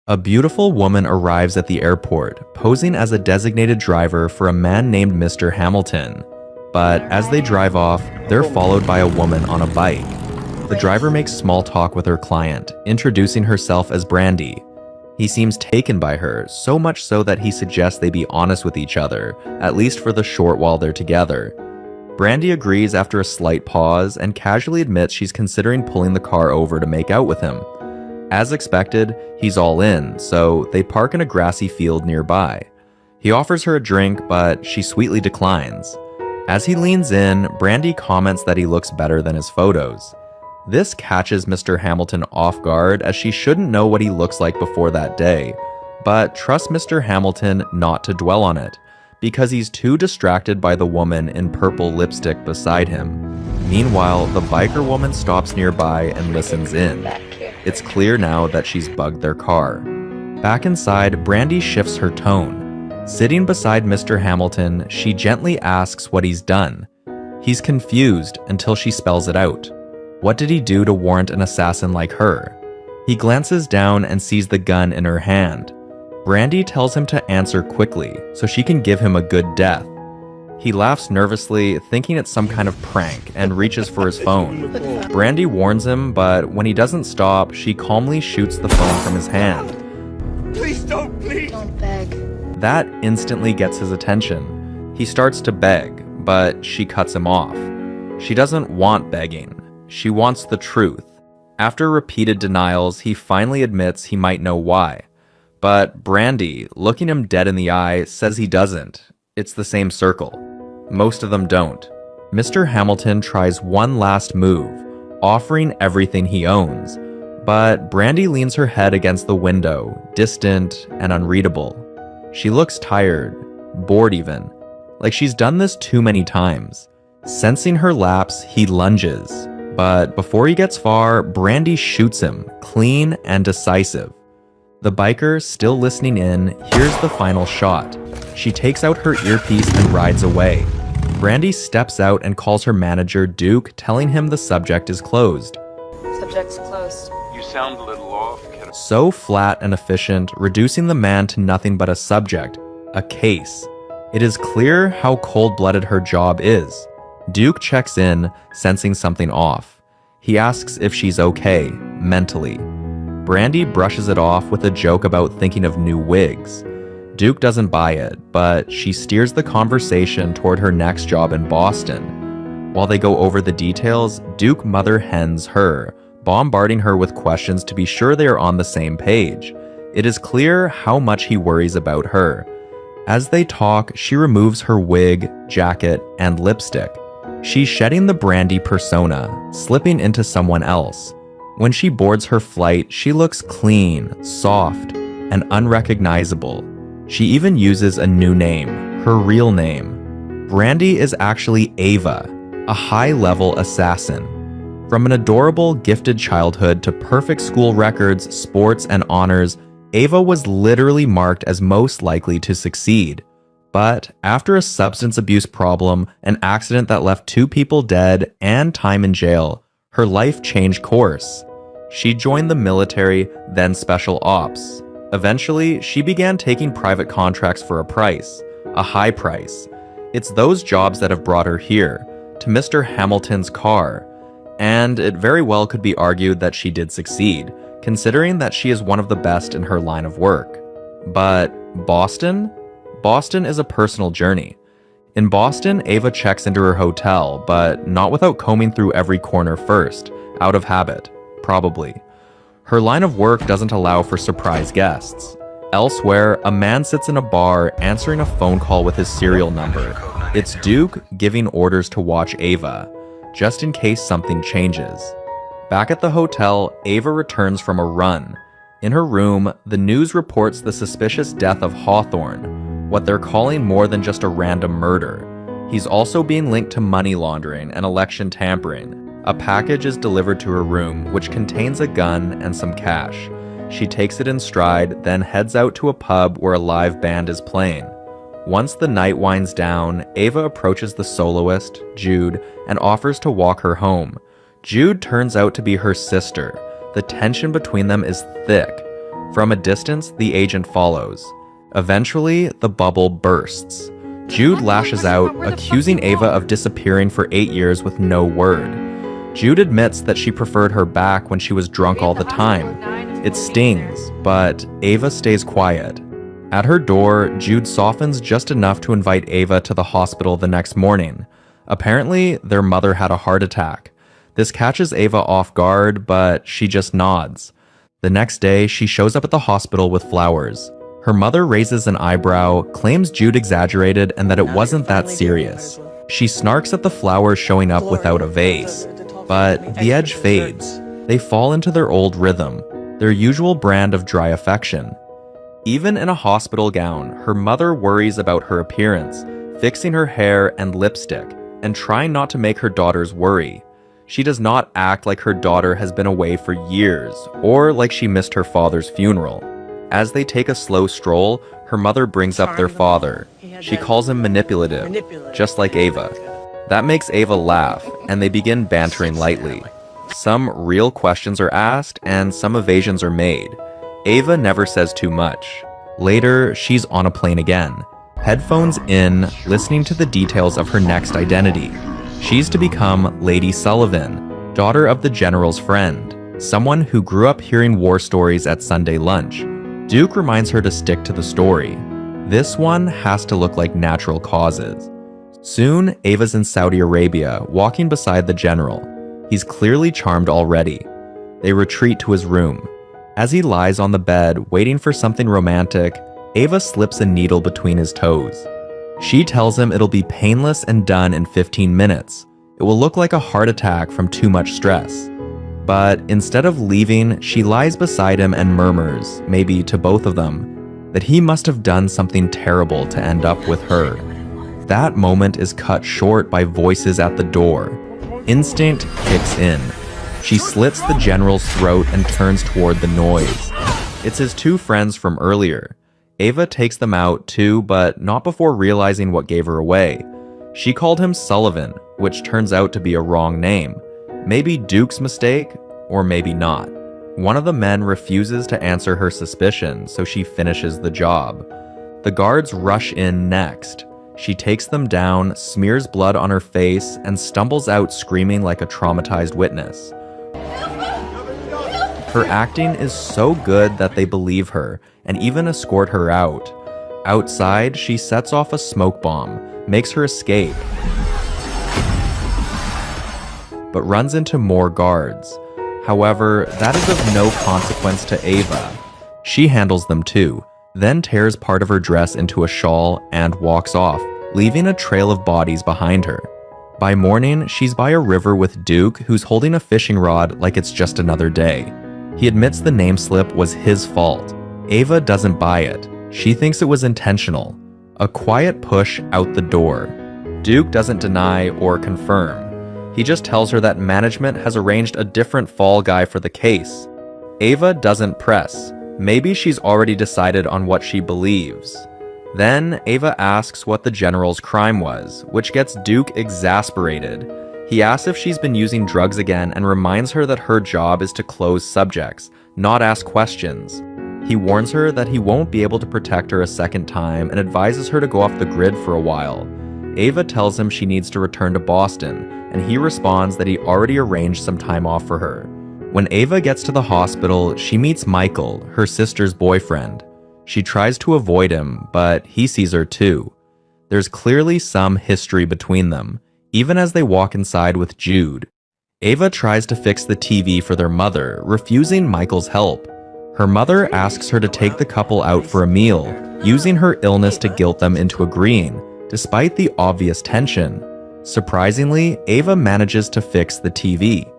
A beautiful woman arrives at the airport, posing as a designated driver for a man named Mr. Hamilton. But as they drive off, they're followed by a woman on a bike. The driver makes small talk with her client, introducing herself as Brandy. He seems taken by her, so much so that he suggests they be honest with each other, at least for the short while they're together. Brandy agrees after a slight pause and casually admits she's considering pulling the car over to make out with him. As expected, he's all in, so they park in a grassy field nearby. He offers her a drink, but she sweetly declines. As he leans in, Brandy comments that he looks better than his photos. This catches Mr. Hamilton off guard, as she shouldn't know what he looks like before that day, but trusts Mr. Hamilton not to dwell on it, because he's too distracted by the woman in purple lipstick beside him. Meanwhile, the biker woman stops nearby and listens in. It's clear now that she's bugged their car. Back inside, Brandy shifts her tone. Sitting beside Mr. Hamilton, she gently asks what he's done. He's confused until she spells it out. What did he do to warrant an assassin like her? He glances down and sees the gun in her hand. Brandy tells him to answer quickly so she can give him a good death. He laughs nervously, thinking it's some kind of prank, and reaches for his phone. Brandy warns him, but when he doesn't stop, she calmly shoots the phone from his hand. Please don't, please! Don't beg. That instantly gets his attention. He starts to beg, but she cuts him off. She doesn't want begging. She wants the truth. After repeated denials, he finally admits he might know why. But Brandy, looking him dead in the eye, says he doesn't. It's the same circle. Most of them don't. Mr. Hamilton tries one last move, offering everything he owns. But Brandy leans her head against the window, distant and unreadable. She looks tired, bored even, like she's done this too many times. Sensing her lapse, he lunges. But before he gets far, Brandy shoots him, clean and decisive. The biker, still listening in, hears the final shot. She takes out her earpiece and rides away. Brandy steps out and calls her manager, Duke, telling him the subject is closed. Subject's closed. You sound a little off, kiddo. So flat and efficient, reducing the man to nothing but a subject, a case. It is clear how cold-blooded her job is. Duke checks in, sensing something off. He asks if she's okay, mentally. Brandy brushes it off with a joke about thinking of new wigs. Duke doesn't buy it, but she steers the conversation toward her next job in Boston. While they go over the details, Duke mother hens her, bombarding her with questions to be sure they are on the same page. It is clear how much he worries about her. As they talk, she removes her wig, jacket, and lipstick. She's shedding the Brandy persona, slipping into someone else. When she boards her flight, she looks clean, soft, and unrecognizable. She even uses a new name, her real name. Brandy is actually Ava, a high-level assassin. From an adorable, gifted childhood to perfect school records, sports, and honors, Ava was literally marked as most likely to succeed. But after a substance abuse problem, an accident that left 2 people dead, and time in jail, her life changed course. She joined the military, then special ops. Eventually, she began taking private contracts for a price, a high price. It's those jobs that have brought her here, to Mr. Hamilton's car. And it very well could be argued that she did succeed, considering that she is one of the best in her line of work. But Boston? Boston is a personal journey. In Boston, Ava checks into her hotel, but not without combing through every corner first, out of habit, probably. Her line of work doesn't allow for surprise guests. Elsewhere, a man sits in a bar answering a phone call with his serial number. It's Duke giving orders to watch Ava, just in case something changes. Back at the hotel, Ava returns from a run. In her room, the news reports the suspicious death of Hawthorne, what they're calling more than just a random murder. He's also being linked to money laundering and election tampering. A package is delivered to her room, which contains a gun and some cash. She takes it in stride, then heads out to a pub where a live band is playing. Once the night winds down, Ava approaches the soloist, Jude, and offers to walk her home. Jude turns out to be her sister. The tension between them is thick. From a distance, the agent follows. Eventually, the bubble bursts. Jude lashes out, accusing Ava of disappearing for 8 years with no word. Jude admits that she preferred her back when she was drunk all the time. It stings, but Ava stays quiet. At her door, Jude softens just enough to invite Ava to the hospital the next morning. Apparently, their mother had a heart attack. This catches Ava off guard, but she just nods. The next day, she shows up at the hospital with flowers. Her mother raises an eyebrow, claims Jude exaggerated and that it wasn't that serious. She snarks at the flowers showing up without a vase. But the edge fades. They fall into their old rhythm, their usual brand of dry affection. Even in a hospital gown, her mother worries about her appearance, fixing her hair and lipstick, and trying not to make her daughters worry. She does not act like her daughter has been away for years, or like she missed her father's funeral. As they take a slow stroll, her mother brings up their father. She calls him manipulative, just like Ava. That makes Ava laugh, and they begin bantering lightly. Some real questions are asked, and some evasions are made. Ava never says too much. Later, she's on a plane again, headphones in, listening to the details of her next identity. She's to become Lady Sullivan, daughter of the general's friend, someone who grew up hearing war stories at Sunday lunch. Duke reminds her to stick to the story. This one has to look like natural causes. Soon, Ava's in Saudi Arabia, walking beside the general. He's clearly charmed already. They retreat to his room. As he lies on the bed, waiting for something romantic, Ava slips a needle between his toes. She tells him it'll be painless and done in 15 minutes. It will look like a heart attack from too much stress. But instead of leaving, she lies beside him and murmurs, maybe to both of them, that he must have done something terrible to end up with her. That moment is cut short by voices at the door. Instinct kicks in. She slits the general's throat and turns toward the noise. It's his two friends from earlier. Ava takes them out too, but not before realizing what gave her away. She called him Sullivan, which turns out to be a wrong name. Maybe Duke's mistake, or maybe not. One of the men refuses to answer her suspicion, so she finishes the job. The guards rush in next. She takes them down, smears blood on her face, and stumbles out screaming like a traumatized witness. Her acting is so good that they believe her, and even escort her out. Outside, she sets off a smoke bomb, makes her escape, but runs into more guards. However, that is of no consequence to Ava. She handles them too, then tears part of her dress into a shawl and walks off, leaving a trail of bodies behind her. By morning, she's by a river with Duke, who's holding a fishing rod like it's just another day. He admits the name slip was his fault. Ava doesn't buy it. She thinks it was intentional. A quiet push out the door. Duke doesn't deny or confirm. He just tells her that management has arranged a different fall guy for the case. Ava doesn't press. Maybe she's already decided on what she believes. Then Ava asks what the general's crime was, which gets Duke exasperated. He asks if she's been using drugs again and reminds her that her job is to close subjects, not ask questions. He warns her that he won't be able to protect her a second time and advises her to go off the grid for a while. Ava tells him she needs to return to Boston, and he responds that he already arranged some time off for her. When Ava gets to the hospital, she meets Michael, her sister's boyfriend. She tries to avoid him, but he sees her too. There's clearly some history between them, even as they walk inside with Jude. Ava tries to fix the TV for their mother, refusing Michael's help. Her mother asks her to take the couple out for a meal, using her illness to guilt them into agreeing, despite the obvious tension. Surprisingly, Ava manages to fix the TV.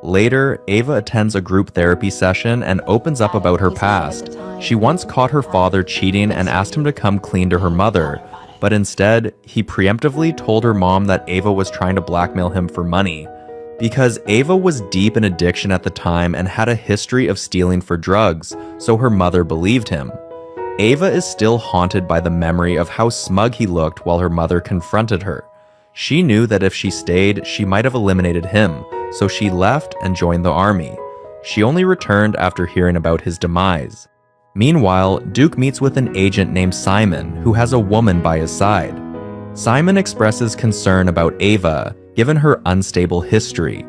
Later, Ava attends a group therapy session and opens up about her past. She once caught her father cheating and asked him to come clean to her mother, but instead, he preemptively told her mom that Ava was trying to blackmail him for money. Because Ava was deep in addiction at the time and had a history of stealing for drugs, so her mother believed him. Ava is still haunted by the memory of how smug he looked while her mother confronted her. She knew that if she stayed, she might have eliminated him, so she left and joined the army. She only returned after hearing about his demise. Meanwhile, Duke meets with an agent named Simon, who has a woman by his side. Simon expresses concern about Ava, given her unstable history.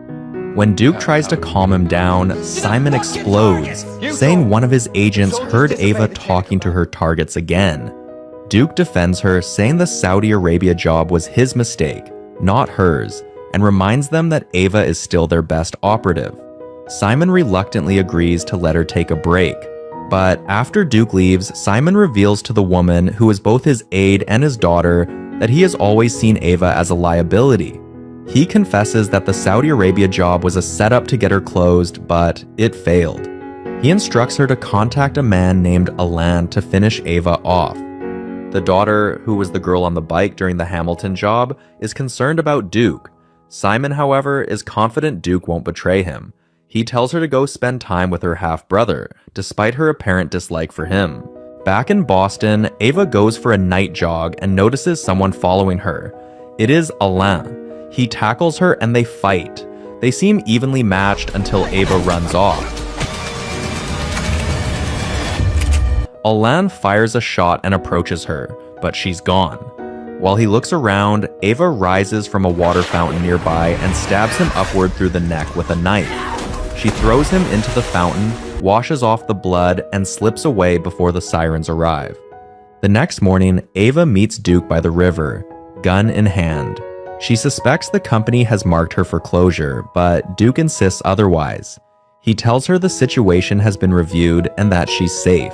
When Duke tries to calm him down, Simon explodes, saying one of his agents heard Ava talking to her targets again. Duke defends her, saying the Saudi Arabia job was his mistake, not hers, and reminds them that Ava is still their best operative. Simon reluctantly agrees to let her take a break. But after Duke leaves, Simon reveals to the woman, who is both his aide and his daughter, that he has always seen Ava as a liability. He confesses that the Saudi Arabia job was a setup to get her closed, but it failed. He instructs her to contact a man named Alan to finish Ava off. The daughter, who was the girl on the bike during the Hamilton job, is concerned about Duke. Simon, however, is confident Duke won't betray him. He tells her to go spend time with her half-brother, despite her apparent dislike for him. Back in Boston, Ava goes for a night jog and notices someone following her. It is Alain. He tackles her and they fight. They seem evenly matched until Ava runs off. Alain fires a shot and approaches her, but she's gone. While he looks around, Ava rises from a water fountain nearby and stabs him upward through the neck with a knife. She throws him into the fountain, washes off the blood, and slips away before the sirens arrive. The next morning, Ava meets Duke by the river, gun in hand. She suspects the company has marked her for closure, but Duke insists otherwise. He tells her the situation has been reviewed and that she's safe,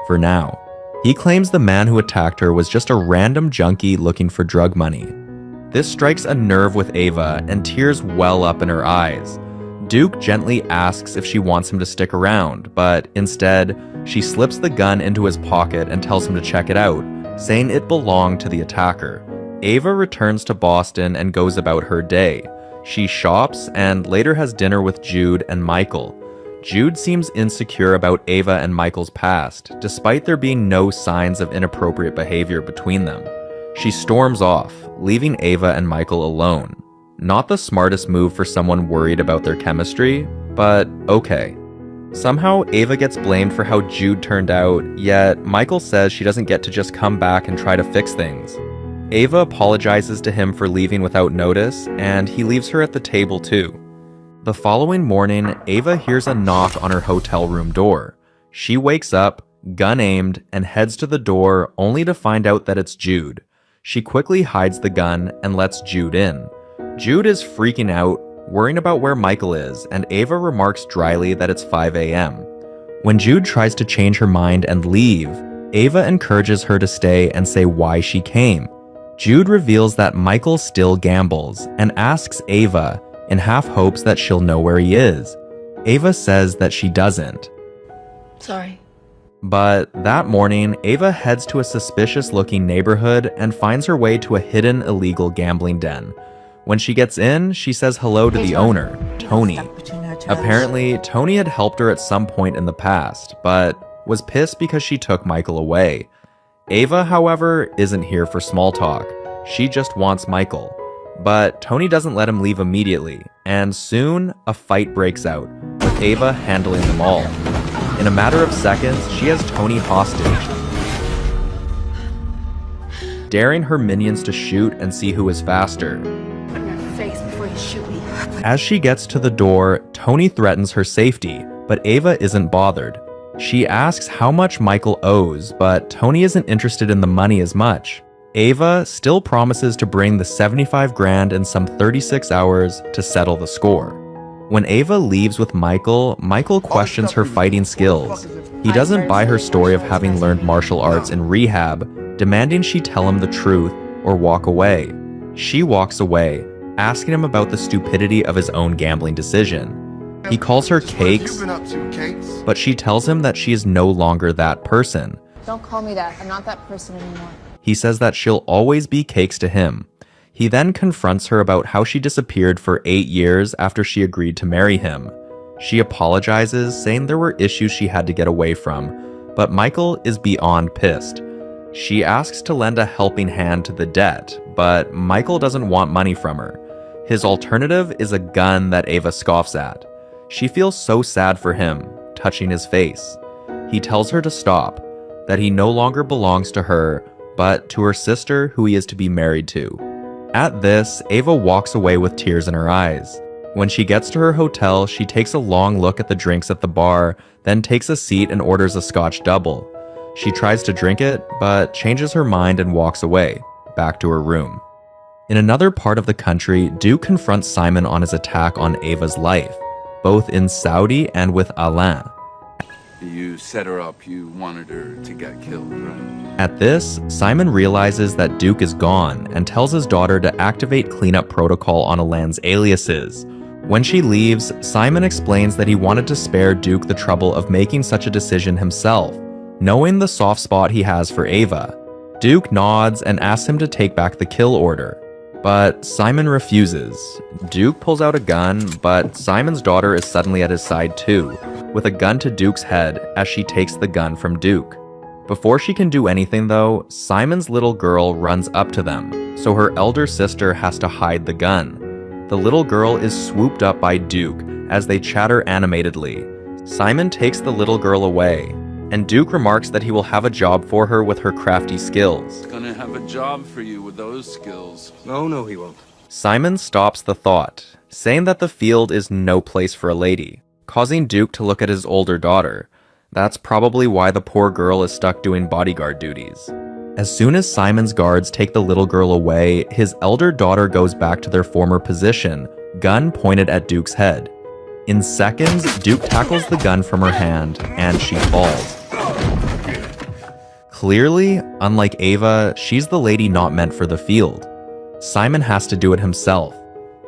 for now. He claims the man who attacked her was just a random junkie looking for drug money. This strikes a nerve with Ava, and tears well up in her eyes. Duke gently asks if she wants him to stick around, but instead, she slips the gun into his pocket and tells him to check it out, saying it belonged to the attacker. Ava returns to Boston and goes about her day. She shops and later has dinner with Jude and Michael. Jude seems insecure about Ava and Michael's past, despite there being no signs of inappropriate behavior between them. She storms off, leaving Ava and Michael alone. Not the smartest move for someone worried about their chemistry, but okay. Somehow, Ava gets blamed for how Jude turned out, yet Michael says she doesn't get to just come back and try to fix things. Ava apologizes to him for leaving without notice, and he leaves her at the table too. The following morning, Ava hears a knock on her hotel room door. She wakes up, gun aimed, and heads to the door only to find out that it's Jude. She quickly hides the gun and lets Jude in. Jude is freaking out, worrying about where Michael is, and Ava remarks dryly that it's 5 a.m. When Jude tries to change her mind and leave, Ava encourages her to stay and say why she came. Jude reveals that Michael still gambles and asks Ava, in half hopes that she'll know where he is. Ava says that she doesn't. Sorry. But that morning, Ava heads to a suspicious-looking neighborhood and finds her way to a hidden illegal gambling den. When she gets in, she says hello to the owner, Tony. Apparently, Tony had helped her at some point in the past, but was pissed because she took Michael away. Ava, however, isn't here for small talk. She just wants Michael. But Tony doesn't let him leave immediately, and soon a fight breaks out, with Ava handling them all. In a matter of seconds, she has Tony hostage, daring her minions to shoot and see who is faster. Put in your face before you shoot me. As she gets to the door, Tony threatens her safety, but Ava isn't bothered. She asks how much Michael owes, but Tony isn't interested in the money as much. Ava still promises to bring the 75 grand in some 36 hours to settle the score. When Ava leaves with Michael, Michael questions her fighting skills. He doesn't buy her story of having learned martial arts in rehab, demanding she tell him the truth or walk away. She walks away, asking him about the stupidity of his own gambling decision. He calls her Cakes, but she tells him that she is no longer that person. Don't call me that. I'm not that person anymore. He says that she'll always be Cakes to him. He then confronts her about how she disappeared for 8 years after she agreed to marry him. She apologizes, saying there were issues she had to get away from, but Michael is beyond pissed. She asks to lend a helping hand to the debt, but Michael doesn't want money from her. His alternative is a gun that Ava scoffs at. She feels so sad for him, touching his face. He tells her to stop, that he no longer belongs to her, but to her sister who he is to be married to. At this, Ava walks away with tears in her eyes. When she gets to her hotel, she takes a long look at the drinks at the bar, then takes a seat and orders a Scotch double. She tries to drink it, but changes her mind and walks away, back to her room. In another part of the country, Duke confronts Simon on his attack on Ava's life, both in Saudi and with Alain. You set her up, you wanted her to get killed, right? At this, Simon realizes that Duke is gone and tells his daughter to activate cleanup protocol on Alain's aliases. When she leaves, Simon explains that he wanted to spare Duke the trouble of making such a decision himself, knowing the soft spot he has for Ava. Duke nods and asks him to take back the kill order, but Simon refuses. Duke pulls out a gun, but Simon's daughter is suddenly at his side too, with a gun to Duke's head as she takes the gun from Duke. Before she can do anything though, Simon's little girl runs up to them, so her elder sister has to hide the gun. The little girl is swooped up by Duke as they chatter animatedly. Simon takes the little girl away, and Duke remarks that he will have a job for her with her crafty skills. Gonna have a job for you with those skills. No, he won't. Simon stops the thought, saying that the field is no place for a lady, causing Duke to look at his older daughter. That's probably why the poor girl is stuck doing bodyguard duties. As soon as Simon's guards take the little girl away, his elder daughter goes back to their former position, gun pointed at Duke's head. In seconds, Duke tackles the gun from her hand, and she falls. Clearly, unlike Ava, she's the lady not meant for the field. Simon has to do it himself.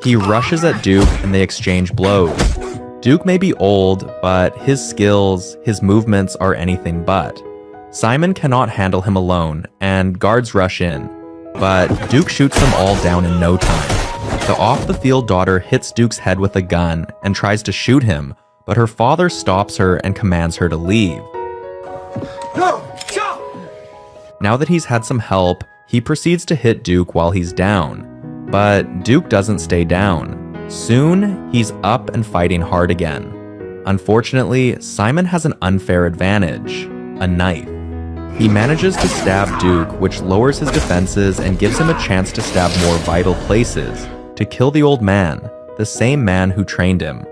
He rushes at Duke and they exchange blows. Duke may be old, but his skills, his movements are anything but. Simon cannot handle him alone, and guards rush in, but Duke shoots them all down in no time. The off-the-field daughter hits Duke's head with a gun and tries to shoot him, but her father stops her and commands her to leave. No! Stop! Now that he's had some help, he proceeds to hit Duke while he's down, but Duke doesn't stay down. Soon, he's up and fighting hard again. Unfortunately, Simon has an unfair advantage: a knife. He manages to stab Duke, which lowers his defenses and gives him a chance to stab more vital places, to kill the old man, the same man who trained him.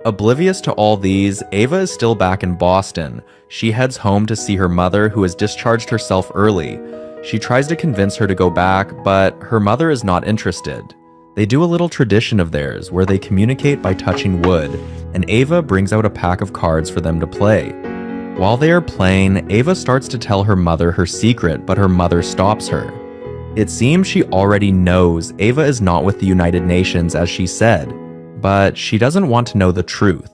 Oblivious to all these, Ava is still back in Boston. She heads home to see her mother, who has discharged herself early. She tries to convince her to go back, but her mother is not interested. They do a little tradition of theirs where they communicate by touching wood, and Ava brings out a pack of cards for them to play. While they are playing, Ava starts to tell her mother her secret, but her mother stops her. It seems she already knows Ava is not with the United Nations as she said, but she doesn't want to know the truth.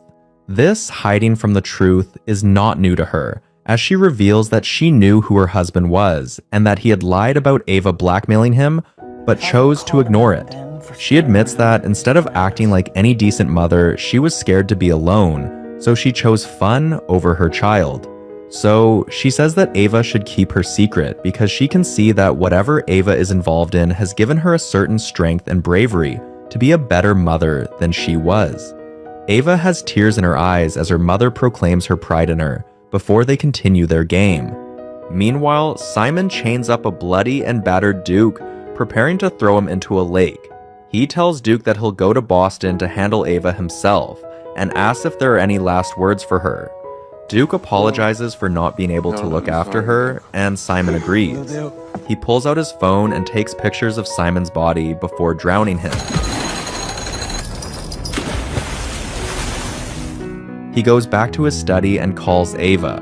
This hiding from the truth is not new to her, as she reveals that she knew who her husband was and that he had lied about Ava blackmailing him, but chose to ignore it. She admits that instead of acting like any decent mother, she was scared to be alone, so she chose fun over her child. So she says that Ava should keep her secret because she can see that whatever Ava is involved in has given her a certain strength and bravery to be a better mother than she was. Ava has tears in her eyes as her mother proclaims her pride in her before they continue their game. Meanwhile, Simon chains up a bloody and battered Duke, preparing to throw him into a lake. He tells Duke that he'll go to Boston to handle Ava himself, and asks if there are any last words for her. Duke apologizes for not being able to look after her, and Simon agrees. He pulls out his phone and takes pictures of Simon's body before drowning him. He goes back to his study and calls Ava.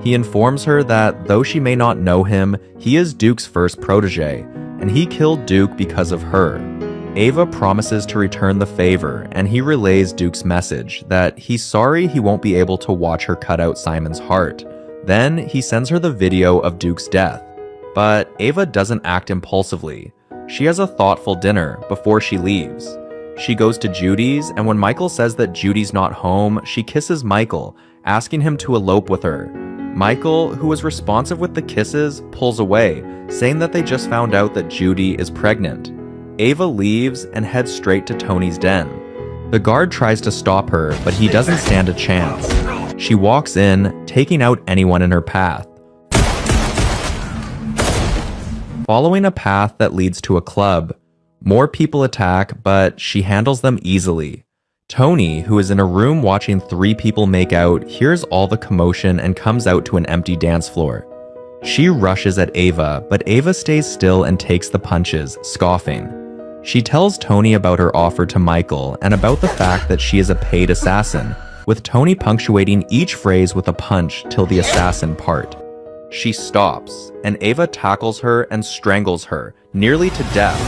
He informs her that though she may not know him, he is Duke's first protege, and he killed Duke because of her. Ava promises to return the favor, and he relays Duke's message that he's sorry he won't be able to watch her cut out Simon's heart. Then he sends her the video of Duke's death. But Ava doesn't act impulsively. She has a thoughtful dinner before she leaves. She goes to Judy's, and when Michael says that Judy's not home, she kisses Michael, asking him to elope with her. Michael, who is responsive with the kisses, pulls away, saying that they just found out that Judy is pregnant. Ava leaves and heads straight to Tony's den. The guard tries to stop her, but he doesn't stand a chance. She walks in, taking out anyone in her path. Following a path that leads to a club, more people attack, but she handles them easily. Tony, who is in a room watching 3 people make out, hears all the commotion and comes out to an empty dance floor. She rushes at Ava, but Ava stays still and takes the punches, scoffing. She tells Tony about her offer to Michael and about the fact that she is a paid assassin, with Tony punctuating each phrase with a punch till the assassin part. She stops, and Ava tackles her and strangles her, nearly to death,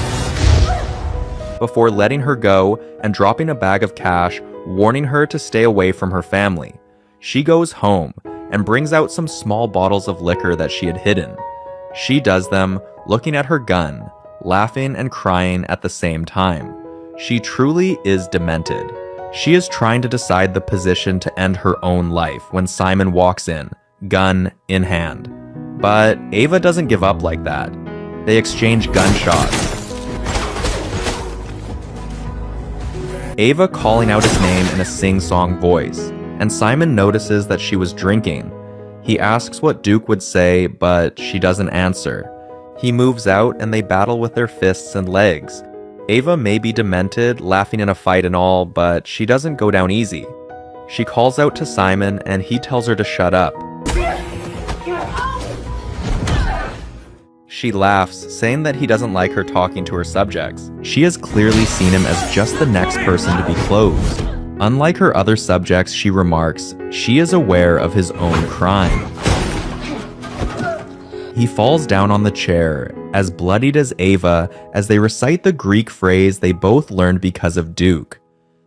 before letting her go and dropping a bag of cash, warning her to stay away from her family. She goes home and brings out some small bottles of liquor that she had hidden. She does them, looking at her gun, laughing and crying at the same time. She truly is demented. She is trying to decide the position to end her own life when Simon walks in, gun in hand. But Ava doesn't give up like that. They exchange gunshots. Ava calling out his name in a sing-song voice, and Simon notices that she was drinking. He asks what Duke would say, but she doesn't answer. He moves out and they battle with their fists and legs. Ava may be demented, laughing in a fight and all, but she doesn't go down easy. She calls out to Simon and he tells her to shut up. She laughs, saying that he doesn't like her talking to her subjects. She has clearly seen him as just the next person to be closed. Unlike her other subjects, she remarks, she is aware of his own crime. He falls down on the chair, as bloodied as Ava, as they recite the Greek phrase they both learned because of Duke.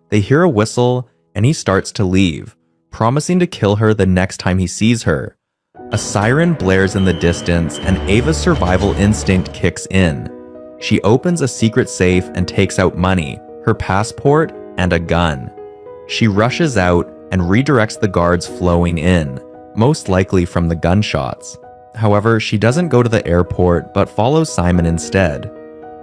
They hear a whistle, and he starts to leave, promising to kill her the next time he sees her. A siren blares in the distance, and Ava's survival instinct kicks in. She opens a secret safe and takes out money, her passport, and a gun. She rushes out and redirects the guards flowing in, most likely from the gunshots. However, she doesn't go to the airport, but follows Simon instead.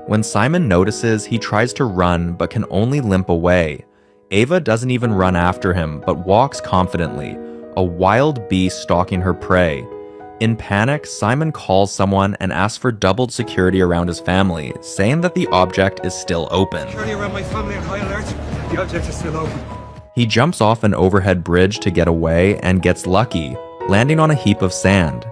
When Simon notices, he tries to run, but can only limp away. Ava doesn't even run after him, but walks confidently, a wild beast stalking her prey. In panic, Simon calls someone and asks for doubled security around his family, saying that the object is still open. Security around my family on high alert. The object is still open. He jumps off an overhead bridge to get away and gets lucky, landing on a heap of sand.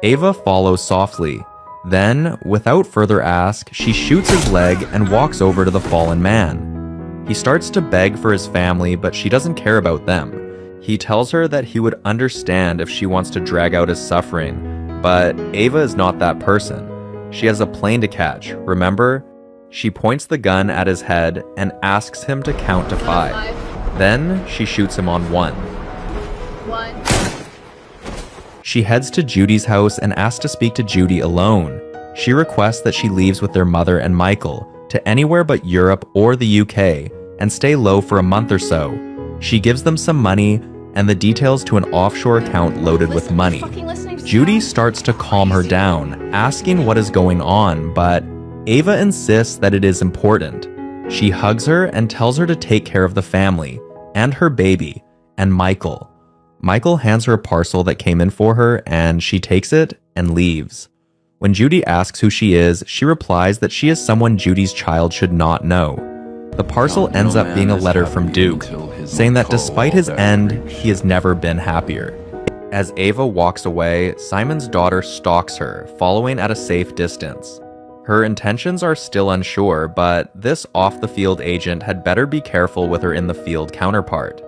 Ava follows softly. Then, without further ask, she shoots his leg and walks over to the fallen man. He starts to beg for his family, but she doesn't care about them. He tells her that he would understand if she wants to drag out his suffering, but Ava is not that person. She has a plane to catch, remember? She points the gun at his head and asks him to count to 5. Then, she shoots him on 1. 1. She heads to Judy's house and asks to speak to Judy alone. She requests that she leaves with their mother and Michael to anywhere but Europe or the UK and stay low for a month or so. She gives them some money and the details to an offshore account loaded with money. Judy starts to calm her down, asking what is going on, but Ava insists that it is important. She hugs her and tells her to take care of the family, and her baby, and Michael. Michael hands her a parcel that came in for her, and she takes it and leaves. When Judy asks who she is, she replies that she is someone Judy's child should not know. The parcel ends up being a letter from Duke, saying that despite his end, he has never been happier. As Ava walks away, Simon's daughter stalks her, following at a safe distance. Her intentions are still unsure, but this off-the-field agent had better be careful with her in-the-field counterpart.